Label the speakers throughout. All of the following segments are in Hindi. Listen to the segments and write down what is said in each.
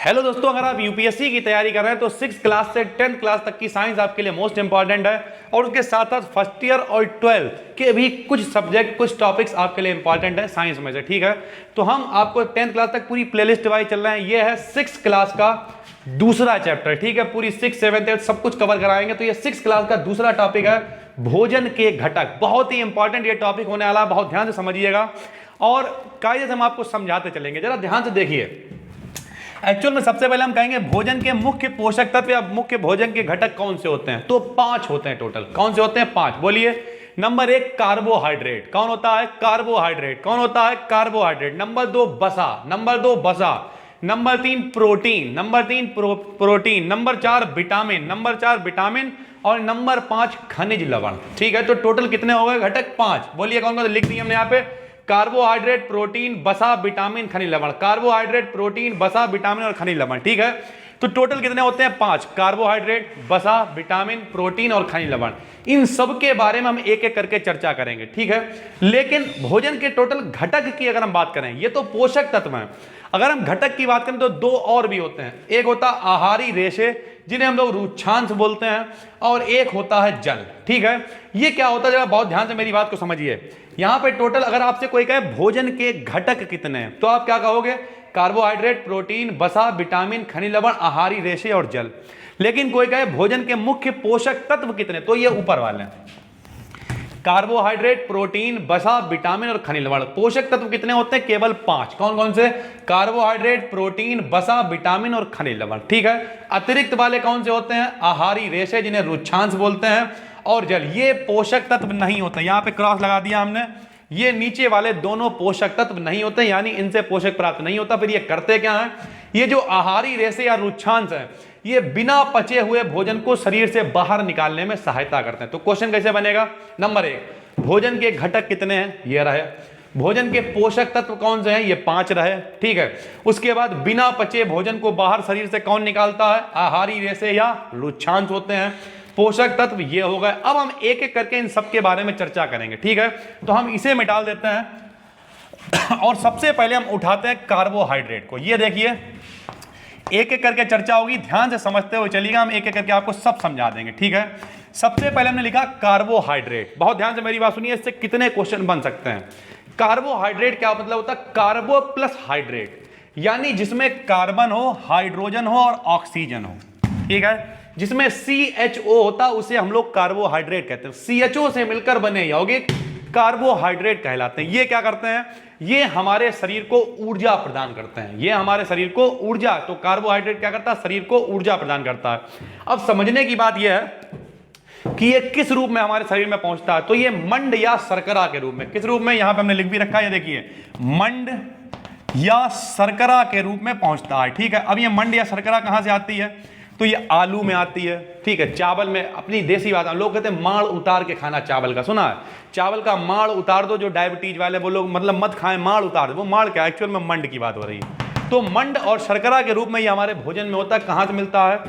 Speaker 1: हेलो दोस्तों, अगर आप यूपीएससी की तैयारी कर रहे हैं तो 6th क्लास से 10th क्लास तक की साइंस आपके लिए मोस्ट इंपॉर्टेंट है और उसके साथ साथ फर्स्ट ईयर और 12th के भी कुछ सब्जेक्ट कुछ टॉपिक्स आपके लिए इंपॉर्टेंट है साइंस में से। ठीक है, तो हम आपको 10th क्लास तक पूरी प्लेलिस्ट वाइज चल रहे हैं। ये है 6th क्लास का दूसरा चैप्टर। ठीक है, पूरी 6th 7th 8th सब कुछ कवर कराएंगे। तो ये 6th क्लास का दूसरा टॉपिक है भोजन के घटक। बहुत ही इंपॉर्टेंट ये टॉपिक होने वाला है, बहुत ध्यान से समझिएगा और कायदे से हम आपको समझाते चलेंगे। जरा ध्यान से देखिए। एक्चुअल में सबसे पहले हम कहेंगे भोजन के मुख्य पोषक तत्व या मुख्य भोजन के घटक कौन से होते हैं। तो 5 होते हैं टोटल। कौन से होते हैं? 5। बोलिए। Number 1 carbohydrate. कौन होता है? कार्बोहाइड्रेट। कौन होता है? कार्बोहाइड्रेट। नंबर 2 वसा। नंबर 2 वसा। Number 3 protein. Number 3 protein. Number 4 vitamin. Number 4 vitamin और नंबर 5 खनिज लवण। ठीक है, तो टोटल कितने हो गए घटक? 5। बोलिए कौन कौन से लिख दिए हमने यहाँ पे? कार्बोहाइड्रेट, प्रोटीन, वसा, विटामिन, खनिज लवण। कार्बोहाइड्रेट, प्रोटीन, वसा, विटामिन और खनिज लवण। ठीक है, तो टोटल कितने होते हैं? 5। कार्बोहाइड्रेट, वसा, विटामिन, प्रोटीन और खनिज लवण। इन सब के बारे में हम एक एक करके चर्चा करेंगे। ठीक है, लेकिन भोजन के टोटल घटक की अगर हम बात करें, ये तो पोषक तत्व हैं। अगर हम घटक की बात करें तो 2 और भी होते हैं। एक होता आहारी रेशे जिन्हें हम लोग रुक्षांश बोलते हैं और एक होता है जल। ठीक है, ये क्या होता है? जरा बहुत ध्यान से मेरी बात को समझिए। यहां पे टोटल अगर आपसे कोई कहे भोजन के घटक कितने हैं तो आप क्या कहोगे? कार्बोहाइड्रेट, प्रोटीन, वसा, विटामिन, खनिज लवण, आहारी रेशे और जल। लेकिन कोई कहे भोजन के मुख्य पोषक तत्व कितने, तो ये ऊपर वाले हैं। कार्बोहाइड्रेट, प्रोटीन, वसा, विटामिन और खनिज लवण। पोषक तत्व कितने होते हैं? केवल 5। कौन कौन से? कार्बोहाइड्रेट, प्रोटीन, वसा, विटामिन और खनिज लवण। ठीक है, अतिरिक्त वाले कौन से होते हैं? आहारी रेशे जिन्हें रुक्षांश बोलते हैं और जल। ये पोषक तत्व नहीं होते। यहां पे क्रॉस लगा दिया हमने। ये नीचे वाले दोनों पोषक तत्व नहीं होते, यानी इनसे पोषक प्राप्त नहीं होता। फिर ये करते क्या है? ये जो आहारी रेशे या रुक्षांश है, ये बिना पचे हुए भोजन को शरीर से बाहर निकालने में सहायता करते हैं। तो क्वेश्चन कैसे बनेगा? नंबर 1 भोजन के घटक कितने हैं? ये रहे। भोजन के पोषक तत्व कौन से हैं? ये 5 रहे। ठीक है, उसके बाद बिना पचे भोजन को बाहर शरीर से कौन निकालता है? आहारी रेशे या रुक्षांश होते हैं। पोषक तत्व ये हो गए। अब हम एक एक करके इन सब के बारे में चर्चा करेंगे। ठीक है, तो हम इसे मिटा देते हैं और सबसे पहले हम उठाते हैं कार्बोहाइड्रेट को। ये देखिए, एक एक करके चर्चा होगी, ध्यान से समझते हुए चलिएगा। हम एक एक करके आपको सब समझा देंगे। ठीक है, सबसे पहले हमने लिखा कार्बोहाइड्रेट। बहुत ध्यान से मेरी बात सुनिए, इससे कितने क्वेश्चन बन सकते हैं। कार्बोहाइड्रेट क्या मतलब होता है? कार्बो प्लस हाइड्रेट, यानी जिसमें कार्बन हो, हाइड्रोजन हो और ऑक्सीजन हो। ठीक है, जिसमें CHO होता है उसे हम लोग कार्बोहाइड्रेट कहते हैं। CHO से मिलकर बने यौगिक कार्बोहाइड्रेट कहलाते हैं। ये क्या करते हैं? ये हमारे शरीर को ऊर्जा प्रदान करते हैं। ये हमारे शरीर को ऊर्जा, तो कार्बोहाइड्रेट क्या करता है? शरीर को ऊर्जा प्रदान करता है। अब समझने की बात यह है कि ये किस रूप में हमारे शरीर में पहुंचता है। तो ये मंड या शर्करा के रूप में। किस रूप में? यहां पे हमने लिख भी रखा है, ये देखिए, मंड या शर्करा के रूप में पहुंचता है। ठीक है, अब ये मंड या शर्करा कहां से आती है? तो ये आलू में आती है। ठीक है, चावल में। अपनी देसी बात, लोग कहते हैं माड़ उतार के खाना चावल का, सुना है? चावल का माड़ उतार दो। जो डायबिटीज वाले वो लोग मतलब मत खाएं, माड़ उतार दो। वो माड़ क्या? एक्चुअल में मंड की बात हो रही है। तो मंड और शर्करा के रूप में ये हमारे भोजन में होता है। कहां से मिलता है?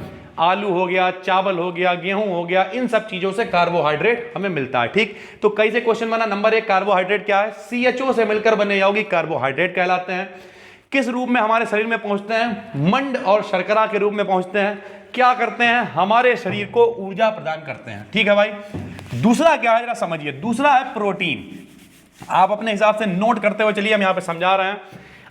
Speaker 1: आलू हो गया, चावल हो गया, गेहूं हो गया, इन सब चीजों से कार्बोहाइड्रेट हमें मिलता है। ठीक, तो कैसे क्वेश्चन बना? नंबर 1 कार्बोहाइड्रेट क्या है? CHO से मिलकर बने यौगिक कार्बोहाइड्रेट कहलाते हैं। किस रूप में हमारे शरीर में पहुंचते हैं? मंड और शर्करा के रूप में पहुंचते हैं। क्या करते हैं? हमारे शरीर को ऊर्जा प्रदान करते हैं। ठीक है भाई। दूसरा क्या है, जरा समझिए। दूसरा है प्रोटीन। आप अपने हिसाब से नोट करते हुए चलिए, हम यहां पे समझा रहे हैं।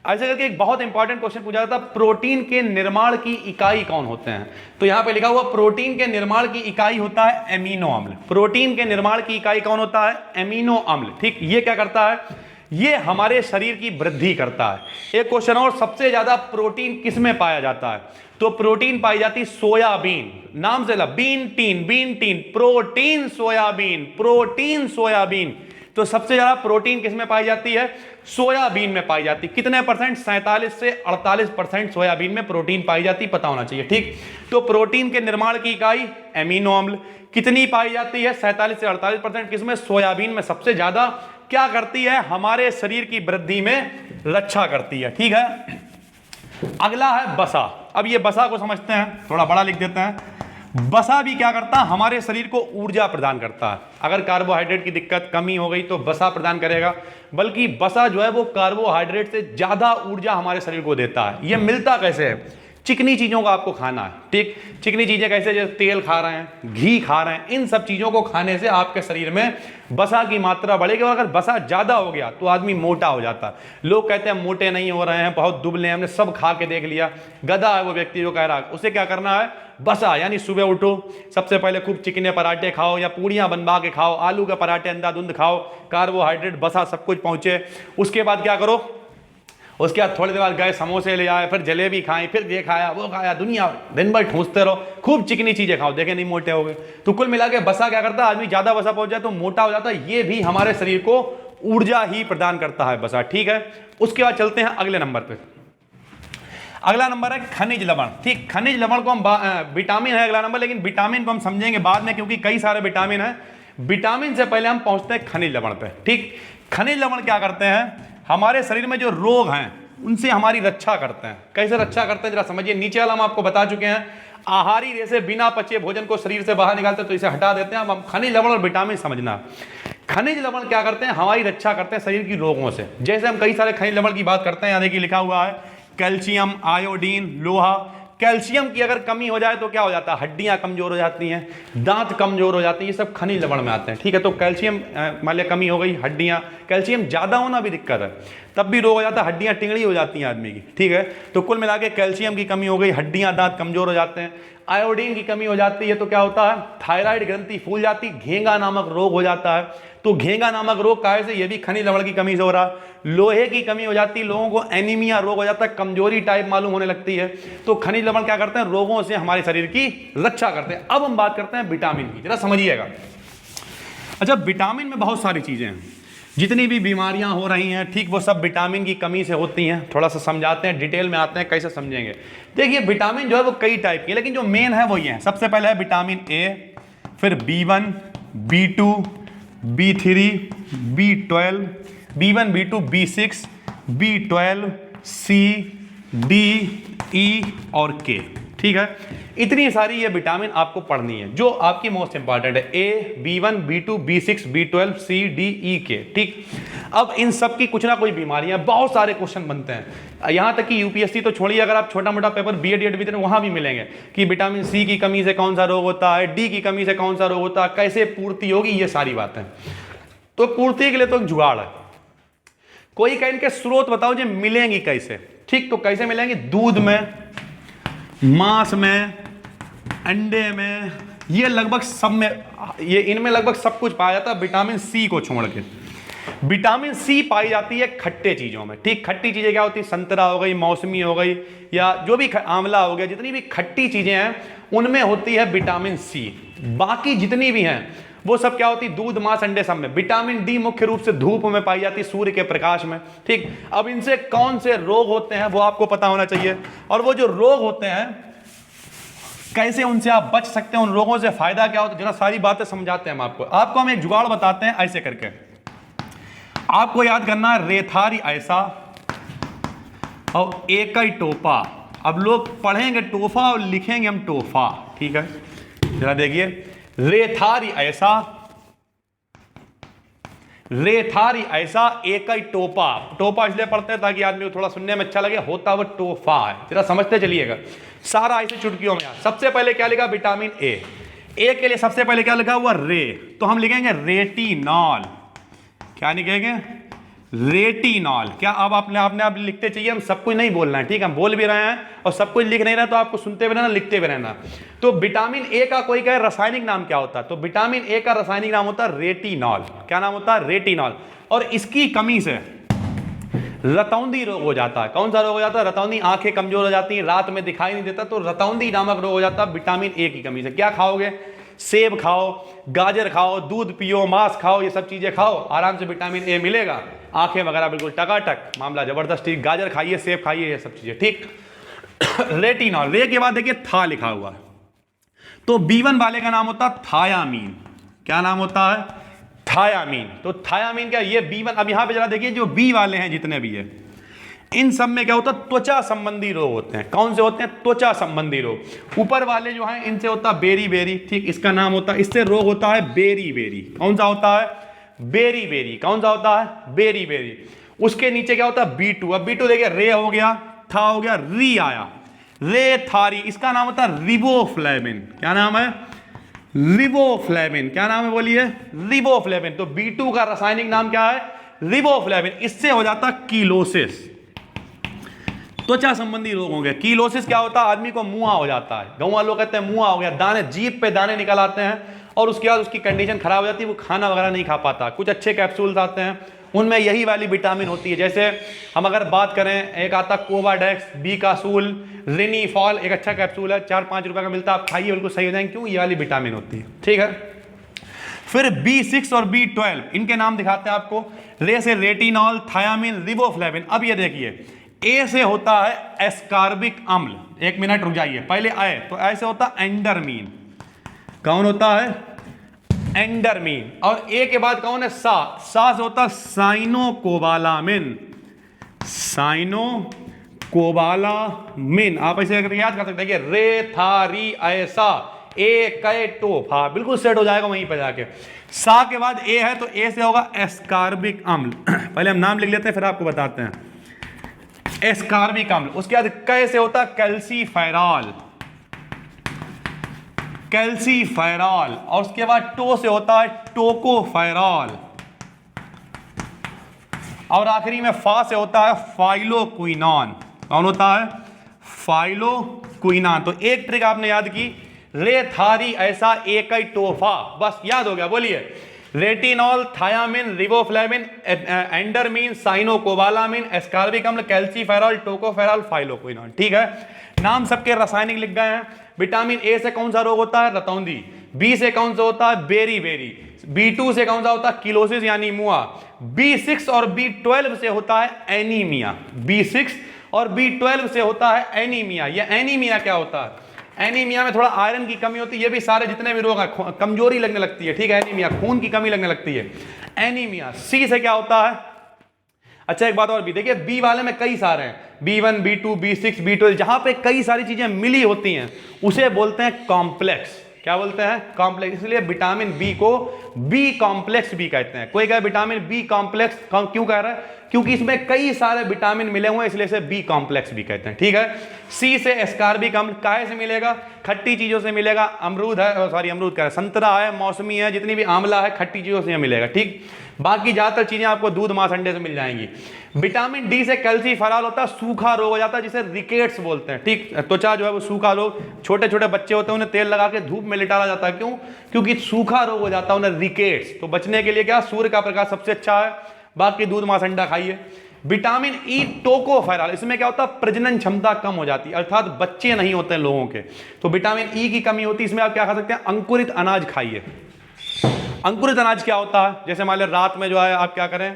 Speaker 1: ऐसे करके एक बहुत इंपॉर्टेंट क्वेश्चन पूछा जाता है, प्रोटीन के निर्माण की इकाई कौन होते हैं? तो यहां पे लिखा हुआ प्रोटीन के निर्माण की इकाई होता है एमिनो अम्ल। प्रोटीन के निर्माण की इकाई कौन होता है? एमिनो अम्ल। ठीक, ये क्या करता है? ये हमारे शरीर की वृद्धि करता है। एक क्वेश्चन और, सबसे ज्यादा प्रोटीन किस में पाया जाता है? तो प्रोटीन पाई जाती सोयाबीन। नाम से बीन टीन, बीन टीन, प्रोटीन सोयाबीन, प्रोटीन सोयाबीन। तो सबसे ज्यादा प्रोटीन किस में पाई जाती है? सोयाबीन में पाई जाती। कितने परसेंट? 47 से 48% सोयाबीन में प्रोटीन पाई जाती, पता होना चाहिए। ठीक, तो प्रोटीन के निर्माण की इकाई एमिनो अम्ल कितनी पाई जाती है? 47 से 48%। किसमें? सोयाबीन में सबसे ज्यादा। क्या करती है? हमारे शरीर की वृद्धि में रक्षा करती है। ठीक है, अगला है वसा। अब ये वसा को समझते हैं, थोड़ा बड़ा लिख देते हैं। वसा भी क्या करता है? हमारे शरीर को ऊर्जा प्रदान करता है। अगर कार्बोहाइड्रेट की दिक्कत कमी हो गई तो वसा प्रदान करेगा, बल्कि वसा जो है वो कार्बोहाइड्रेट से ज्यादा ऊर्जा हमारे शरीर को देता है। ये मिलता कैसे है? चिकनी चीज़ों का आपको खाना है, ठीक। चिकनी चीज़ें कैसे, जैसे तेल खा रहे हैं, घी खा रहे हैं, इन सब चीज़ों को खाने से आपके शरीर में वसा की मात्रा बढ़ेगी, और अगर वसा ज़्यादा हो गया तो आदमी मोटा हो जाता है। लोग कहते हैं मोटे नहीं हो रहे हैं, बहुत दुबले हैं, हमने सब खा के देख लिया। गधा है वो व्यक्ति जो कह रहा है। उसे क्या करना है, वसा, यानी सुबह उठो, सबसे पहले खूब चिकने पराठे खाओ या पूड़ियाँ बनवा के खाओ, आलू के पराठे अंधाधुंध खाओ, कार्बोहाइड्रेट वसा सब कुछ पहुँचे। उसके बाद क्या करो, उसके बाद थोड़ी देर बाद गए समोसे ले आए, फिर जलेबी खाई, फिर ये खाया वो खाया, दुनिया दिन भर ठूंसते रहो, खूब चिकनी चीजें खाओ, देखे नहीं मोटे हो गए। तो कुल मिला के वसा क्या करता है, आदमी ज्यादा वसा पहुंच जाए तो मोटा हो जाता है। ये भी हमारे शरीर को ऊर्जा ही प्रदान करता है वसा, ठीक है। उसके बाद चलते हैं अगले नंबर पे। अगला नंबर है खनिज लवण, ठीक। खनिज लवण को हम विटामिन है अगला नंबर, लेकिन विटामिन को हम समझेंगे बाद में, क्योंकि कई सारे विटामिन है। विटामिन से पहले हम पहुंचते हैं खनिज लवण पे, ठीक। खनिज लवण क्या करते हैं, हमारे शरीर में जो रोग हैं उनसे हमारी रक्षा करते हैं। कैसे रक्षा करते हैं जरा समझिए। नीचे वाला हम आपको बता चुके हैं, आहारी रेशे बिना पचे भोजन को शरीर से बाहर निकालते हैं, तो इसे हटा देते हैं। अब हम खनिज लवण और विटामिन समझना। खनिज लवण क्या करते हैं, हमारी रक्षा करते हैं शरीर की रोगों से। जैसे हम कई सारे खनिज लवण की बात करते हैं, यहाँ देखिए लिखा हुआ है कैल्शियम, आयोडीन, लोहा। कैल्शियम की अगर कमी हो जाए तो क्या हो जाता है, हड्डियां कमजोर हो जाती हैं, दांत कमजोर हो जाती हैं, ये सब खनिज लवण में आते हैं, ठीक है। तो कैल्शियम मान लिया कमी हो गई, हड्डियां, कैल्शियम ज्यादा होना भी दिक्कत है, तब भी रोग हो जाता है, हड्डियां टिंगड़ी हो जाती हैं आदमी की, ठीक है। तो कुल मिला के कैल्शियम की कमी हो गई, हड्डियां दांत कमजोर हो जाते हैं। आयोडीन की कमी हो जाती है तो क्या होता है, थायराइड ग्रंथि फूल जाती, घेंगा नामक रोग हो जाता है। तो घेंगा नामक रोग काहे से, ये भी खनिज लवण की कमी से हो रहा। लोहे की कमी हो जाती है, लोगों को एनीमिया रोग हो जाता है, कमजोरी टाइप मालूम होने लगती है। तो खनिज लवण क्या करते हैं, रोगों से हमारे शरीर की रक्षा करते हैं। अब हम बात करते हैं विटामिन की, जरा समझिएगा। अच्छा, विटामिन में बहुत सारी चीजें हैं, जितनी भी बीमारियां हो रही हैं, ठीक, वो सब विटामिन की कमी से होती हैं। थोड़ा सा समझाते हैं, डिटेल में आते हैं, कैसे समझेंगे। देखिए विटामिन जो है वो कई टाइप की है, लेकिन जो मेन है वो ये है। सबसे पहले है विटामिन ए, फिर B1, B2, B3, B12, B1, B2, B6, B12, C, D, E और K, ठीक है। इतनी सारी ये विटामिन आपको पढ़नी है, जो आपकी मोस्ट इंपॉर्टेंट है। A, B1, B2, B6, B12, C, D, E, K, ठीक। अब इन सब की कुछ ना कुछ बीमारियां, बहुत सारे क्वेश्चन बनते हैं। यहां तक कि यूपीएससी तो छोड़िए, अगर आप छोटा मोटा पेपर B.Ed भी दें वहां भी मिलेंगे कि विटामिन सी की कमी से कौन सा रोग होता है, डी की कमी से कौन सा रोग होता है, कैसे पूर्ति होगी, ये सारी बातें। तो पूर्ति के लिए तो एक जुगाड़ है। कोई कहे इनके स्रोत बताओ जो मिलेंगी कैसे, ठीक। तो कैसे मिलेंगी, दूध में, मांस में, अंडे में, ये लगभग सब में, ये इनमें लगभग सब कुछ पाया जाता है विटामिन सी को छोड़ के। विटामिन सी पाई जाती है खट्टे चीजों में, ठीक। खट्टी चीजें क्या होती है, संतरा हो गई, मौसमी हो गई, या जो भी आंवला हो गया, जितनी भी खट्टी चीजें हैं उनमें होती है विटामिन सी। बाकी जितनी भी हैं वो सब क्या होती है, दूध, मांस, अंडे, सब में। विटामिन डी मुख्य रूप से धूप में पाई जाती है, सूर्य के प्रकाश में, ठीक। अब इनसे कौन से रोग होते हैं वो आपको पता होना चाहिए, और वो जो रोग होते हैं कैसे उनसे आप बच सकते हैं, उन रोगों से फायदा क्या होता है, जरा सारी बातें समझाते हैं हम आपको हम एक जुगाड़ बताते हैं। ऐसे करके आपको याद करना है, रेथारी ऐसा और एकई टोपा। अब लोग पढ़ेंगे टोफा और लिखेंगे हम टोफा, ठीक है। जरा देखिए, रेथारी ऐसा, रेथारी ऐसा, एकई टोपा। टोपा इसलिए पढ़ते हैं ताकि आदमी को थोड़ा सुनने में अच्छा लगे, होता वो टोफा है। जरा समझते चलिएगा, सारा ऐसे चुटकियों में। सबसे पहले क्या लिखा, विटामिन ए। ए के लिए सबसे पहले क्या लिखा हुआ, रे, तो हम लिखेंगे रेटिनॉल। क्या लिखेंगे, रेटिनॉल। क्या अब आपने आप लिखते चाहिए, हम सब कुछ नहीं बोलना है, ठीक है। हम बोल भी रहे हैं और सब कुछ लिख नहीं रहे, तो आपको सुनते भी रहना, लिखते भी रहना। तो विटामिन ए का कोई कहे रासायनिक नाम क्या होता है, तो विटामिन ए का रासायनिक नाम होता है रेटिनॉल। क्या नाम होता है, रेटिनॉल। और इसकी कमी से रतौंधी रोग हो जाता है। कौन सा रोग हो जाता है, रतौंधी। आंखें कमजोर हो जाती हैं, रात में दिखाई नहीं देता, तो रतौंधी नामक रोग हो जाता है विटामिन ए की कमी से। क्या खाओगे, सेब खाओ, गाजर खाओ, दूध पियो, मांस खाओ, ये सब चीजें खाओ, आराम से विटामिन ए मिलेगा। आंखें वगैरह बिल्कुल टकाटक, मामला जबरदस्त, ठीक। गाजर खाइए, सेब खाइए, ये सब चीजें, ठीक। रेटिनॉल, रे के बाद देखिए था लिखा हुआ है, तो B1 वाले का नाम होता है थायामीन। क्या नाम होता है, थायामीन। तो थायामीन क्या, ये B1। अब यहां पे जरा देखिए, जो बी वाले हैं जितने भी है, इन सब में क्या होता है, त्वचा संबंधी रोग होते हैं। कौन से होते हैं, त्वचा संबंधी रोग। ऊपर वाले जो हैं इनसे होता है बेरी बेरी, ठीक। इसका नाम होता है, इससे रोग होता है बेरी बेरी। कौन सा होता है, बेरी बेरी। कौन सा होता है, बेरी बेरी। उसके नीचे क्या होता है, B2। अब B2 देखिए, रे हो गया, था हो गया, री आया। रेथारी, इसका नाम होता है रिबोफ्लेविन। क्या नाम है? रिबोफ्लेविन। क्या नाम है बोलिए? रिबोफ्लेविन। तो B2 का रासायनिक नाम क्या है? रिबोफ्लेविन। इससे हो जाता कीलोसिस, त्वचा संबंधी रोग होंगे। कीलोसिस क्या होता है? आदमी को मुंहा हो जाता है, गाँव लोग कहते हैं मुंहा हो गया, दाने जीभ पे दाने निकल आते हैं और उसके बाद उसकी कंडीशन खराब हो जाती है, वो खाना वगैरह नहीं खा पाता। कुछ अच्छे कैप्सूल्स आते हैं, उनमें यही वाली विटामिन होती है। जैसे हम अगर बात करें, एक आता कोवाडेक्स, बीकासूल, रिनीफॉल, एक अच्छा कैप्सूल है, 4-5 रुपए का मिलता है, आप खाइए, बिल्कुल सही हो जाएंगे। क्यों? ये वाली विटामिन होती है, ठीक है। फिर B6 और B12, इनके नाम दिखाते हैं आपको। रे से रेटिनॉल, थायामिन, रिबोफ्लेविन। अब ये देखिए, ए से होता है एस्कार्बिक अम्ल। एक मिनट रुक जाइए, पहले आए तो ऐसे होता है एंडरमीन। कौन होता है? एंडरमीन। और ए के बाद कौन है? सा से होता है साइनोकोबालामिन। साइनोकोबालामिन, आप ऐसे याद कर सकते हैं, रे था री ऐसा एकैटोफा, बिल्कुल सेट हो जाएगा वहीं पर जाके। सा के बाद ए है तो ए से होगा एस्कार्बिक अम्ल। पहले हम नाम लिख लेते हैं फिर आपको बताते हैं। एस्कार्बिक अम्ल। उसके बाद कै से होता है कैल्सीफेरॉल, कैल्सीफेरॉल। और उसके बाद टो से होता है टोकोफेरॉल। और आखिरी में फा से होता है फाइलोक्विनॉन। कौन होता है? फाइलोक्विनॉन। तो एक ट्रिक आपने याद की, रे थारी ऐसा एकैटोफा, बस याद हो गया। बोलिए, रेटिनॉल, थायामिन, रिबोफ्लेविन, एंडरमीन, साइनोकोबालामिन, एस्कार्बिक अम्ल, कैल्सीफेरॉल, टोकोफेरॉल, फाइलोक्विनॉन। ठीक है, नाम सबके रासायनिक लिख गए हैं। विटामिन ए से कौन सा रोग होता है? रतौंधी। बी से कौन सा होता है? Berry berry. B2 से कौन सा होता है? किलोसिस यानी मुआ। B6 और B12 से होता है एनीमिया। B6 और B12 से होता है एनीमिया। ये एनीमिया क्या होता है? एनीमिया में थोड़ा आयरन की कमी होती है। ये भी सारे जितने भी रोग हैं, कमजोरी लगने लगती है, ठीक है। एनीमिया, खून की कमी लगने लगती है, एनीमिया। सी से क्या होता है? अच्छा एक बात और भी देखिए, बी वाले में कई सारे हैं, B1, B2, B6, B12, जहां पे कई सारी चीजें मिली होती हैं उसे बोलते हैं कॉम्प्लेक्स। क्या बोलते हैं? कॉम्प्लेक्स। इसलिए विटामिन बी को बी कॉम्प्लेक्स भी कहते हैं। कोई कहे विटामिन बी कॉम्प्लेक्स, क्यों कह रहा है? क्योंकि इसमें कई सारे विटामिन मिले हुए हैं, इसलिए इसे बी कॉम्प्लेक्स भी कहते हैं, ठीक है। सी से एस्कार्बिक अम्ल, काहे से मिलेगा? खट्टी चीजों से मिलेगा। अमरूद है, सॉरी अमरूद कह रहा है, संतरा है, मौसमी है, जितनी भी आंवला है, खट्टी चीजों से मिलेगा, ठीक। बाकी ज्यादातर चीजें आपको दूध, मांस, अंडे से मिल जाएंगी। विटामिन डी से कैल्सीफेरॉल होता है, सूखा रोग हो जाता है जिसे रिकेट्स बोलते हैं, ठीक। त्वचा जो है वो सूखा रोग, छोटे छोटे बच्चे होते हैं उन्हें तेल लगा के धूप में लिटाला जाता है, क्यों? क्योंकि सूखा रोग हो जाता है उन्हें, रिकेट्स। तो बचने के लिए क्या? सूर्य का प्रकाश सबसे अच्छा है, बाकी दूध, मांस, अंडा खाइए। विटामिन ई टोकोफेरॉल, इसमें क्या होता है? प्रजनन क्षमता कम हो जाती है, अर्थात बच्चे नहीं होते हैं लोगों के, तो विटामिन ई की कमी होती है। इसमें आप क्या खा सकते हैं? अंकुरित अनाज खाइए। अंकुरित अनाज क्या होता है? जैसे मान लो रात में जो है आप क्या करें,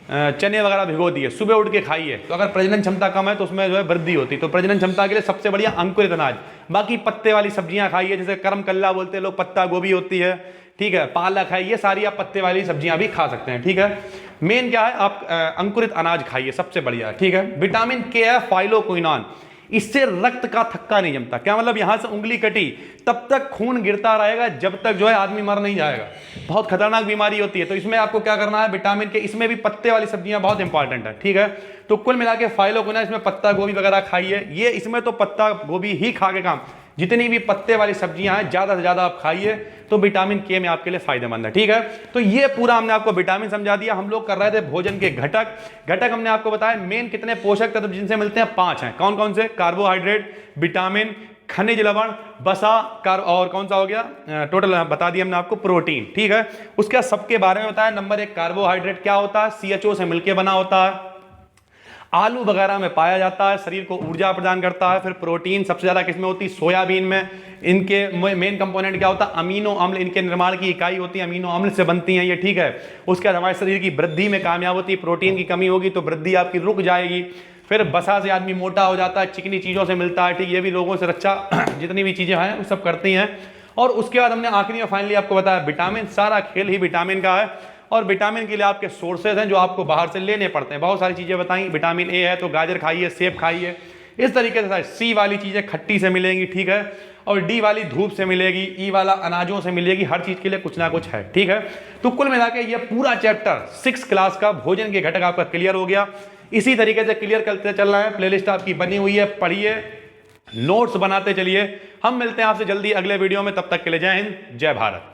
Speaker 1: चने वगैरह भिगो दिए, सुबह उठ के खाइए, तो अगर प्रजनन क्षमता कम है तो उसमें जो है वृद्धि होती है। तो प्रजनन क्षमता के लिए सबसे बढ़िया अंकुरित अनाज। बाकी पत्ते वाली सब्जियां खाइए, जैसे करम कल्ला बोलते हैं लोग, पत्ता गोभी होती है, ठीक है, पालक है, ये सारी आप पत्ते वाली सब्जियां भी खा सकते हैं, ठीक है। मेन क्या है? आप अंकुरित अनाज खाइए, सबसे बढ़िया, ठीक है। विटामिन के है फाइलोक्विनॉन, इससे रक्त का थक्का नहीं जमता। क्या मतलब? यहां से उंगली कटी तब तक खून गिरता रहेगा जब तक जो है आदमी मर नहीं जाएगा। बहुत खतरनाक बीमारी होती है। तो इसमें आपको क्या करना है? विटामिन के, इसमें भी पत्ते वाली सब्जियां बहुत इंपॉर्टेंट है, ठीक है। तो कुल मिला के फाइलोक्विनॉन, इसमें पत्ता गोभी वगैरह खाइए। ये इसमें तो पत्ता गोभी ही खा के काम, जितनी भी पत्ते वाली सब्जियां हैं ज्यादा से ज्यादा आप खाइए, तो विटामिन के में आपके लिए फायदेमंद है, ठीक है। तो ये पूरा हमने आपको विटामिन समझा दिया। हम लोग कर रहे थे भोजन के घटक हमने आपको बताया मेन कितने पोषक तत्व जिनसे मिलते हैं, 5 हैं। कौन कौन से? कार्बोहाइड्रेट, विटामिन, खनिज लवण, वसा, और कौन सा हो गया? टोटल बता दिया हमने आपको, प्रोटीन, ठीक है। उसके सबके बारे में बताया। नंबर 1 कार्बोहाइड्रेट क्या होता है? CHO से मिलकर बना होता है, आलू वगैरह में पाया जाता है, शरीर को ऊर्जा प्रदान करता है। फिर प्रोटीन सबसे ज्यादा किसमें होती है? सोयाबीन में। इनके मेन कंपोनेंट क्या होता है? अमीनो अम्ल, इनके निर्माण की इकाई होती है, अमीनो अम्ल से बनती हैं ये, ठीक है। उसके बाद हमारे शरीर की वृद्धि में कामयाब होती है। प्रोटीन की कमी होगी तो वृद्धि आपकी रुक जाएगी। फिर वसा से आदमी मोटा हो जाता है, चिकनी चीजों से मिलता है, ठीक। ये भी लोगों से रक्षा जितनी भी चीजें हैं वो सब करती हैं। और उसके बाद हमने आखिरी में फाइनली आपको बताया विटामिन, सारा खेल ही विटामिन का है। और विटामिन के लिए आपके सोर्सेज हैं जो आपको बाहर से लेने पड़ते हैं। बहुत सारी चीजें बताई। विटामिन ए है तो गाजर खाइए, सेब खाइए, इस तरीके से। सी वाली चीजें खट्टी से मिलेंगी, ठीक है। और डी वाली धूप से मिलेगी, ई वाला अनाजों से मिलेगी। हर चीज के लिए कुछ ना कुछ है, ठीक है। तो कुल मिला के ये पूरा चैप्टर 6 क्लास का भोजन के घटक आपका क्लियर हो गया। इसी तरीके से क्लियर करते चल रहे हैं। प्लेलिस्ट आपकी बनी हुई है, पढ़िए, नोट्स बनाते चलिए। हम मिलते हैं आपसे जल्दी अगले वीडियो में, तब तक के लिए जय हिंद, जय भारत।